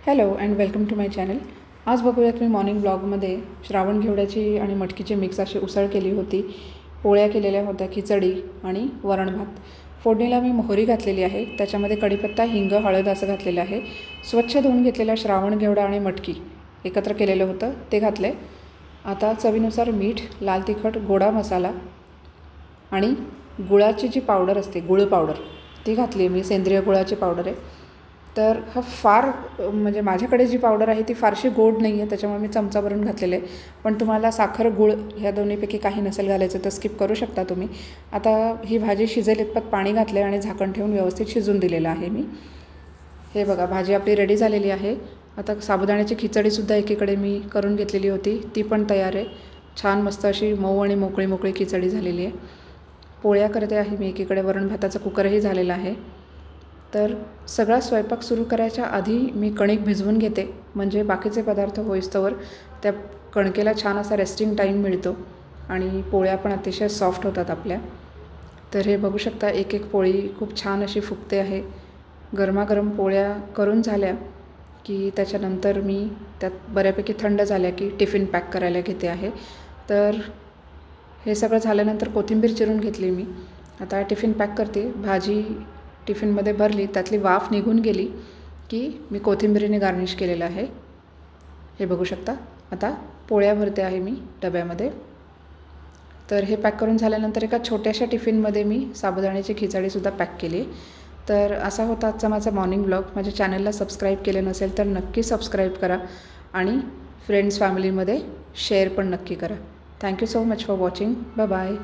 Hello and welcome to my channel. आज बघूयात मी morning ब्लॉगमध्ये श्रावण घेवड्याची आणि मटकीची मिक्स अशी उसळ केली होती. पोळ्या केलेल्या होत्या, खिचडी आणि वरण भात. फोडणीला मी मोहरी घातलेली आहे, त्याच्यामध्ये कढीपत्ता, हिंग, हळद असं घातलेलं आहे. स्वच्छ धुवून घेतलेला श्रावण घेवडा आणि मटकी एकत्र केलेलं होतं ते घातले. आता चवीनुसार मीठ, लाल तिखट, गोडा मसाला आणि गुळाची जी पावडर असते, गुळ पावडर, ती घातली आहे मी. सेंद्रिय गुळाची पावडर आहे. तर हा फार म्हणजे माझ्याकडे जी पावडर आहे ती फारशी गोड नाही आहे, त्याच्यामुळे मी चमचाभरून घातलेलं आहे. पण तुम्हाला साखर गुळ ह्या दोन्हीपैकी काही नसेल घालायचं तर स्किप करू शकता तुम्ही. आता ही भाजी शिजेल इतपत पाणी घातलं आहे आणि झाकण ठेवून व्यवस्थित शिजून दिलेलं आहे मी. हे बघा, भाजी आपली रेडी झालेली आहे. आता साबुदाण्याची खिचडीसुद्धा एकीकडे मी करून घेतलेली होती, ती पण तयार आहे. छान मस्त अशी मऊ आणि मोकळी मोकळी खिचडी झालेली आहे. पोळ्या करते आहे मी एकीकडे. वरण भाताचा कुकरही झालेला आहे. तर सगळा स्वयंपाक सुरू करायच्या आधी मी कणिक भिजवून घेते, म्हणजे बाकीचे पदार्थ होईस्तोवर त्या कणकेला छान असा रेस्टिंग टाईम मिळतो आणि पोळ्या पण अतिशय सॉफ्ट होतात आपल्या. तर हे बघू शकता, एक एक पोळी खूप छान अशी फुगते आहे. गरमागरम पोळ्या करून झाल्या की त्याच्यानंतर मी त्यात बऱ्यापैकी थंड झाल्या की टिफिन पॅक करायला घेते आहे. तर हे सगळं झाल्यानंतर कोथिंबीर चिरून घेतली मी. आता टिफिन पॅक करते. भाजी टिफिनमध्ये भरली, त्यातली वाफ निघून गेली की मी कोथिंबीरीने गार्निश केलेलं आहे. हे बघू शकता. आता पोळ्या भरते आहे मी डब्यामध्ये. तर हे पॅक करून झाल्यानंतर एका छोट्याशा टिफिनमध्ये मी साबुदाण्याची खिचडीसुद्धा पॅक केली. तर असा होता आजचा माझा मॉर्निंग ब्लॉग. माझ्या चॅनलला सबस्क्राईब केलं नसेल तर नक्की सबस्क्राईब करा आणि फ्रेंड्स फॅमिलीमध्ये शेअर पण नक्की करा. Thank you so much for watching. Bye bye.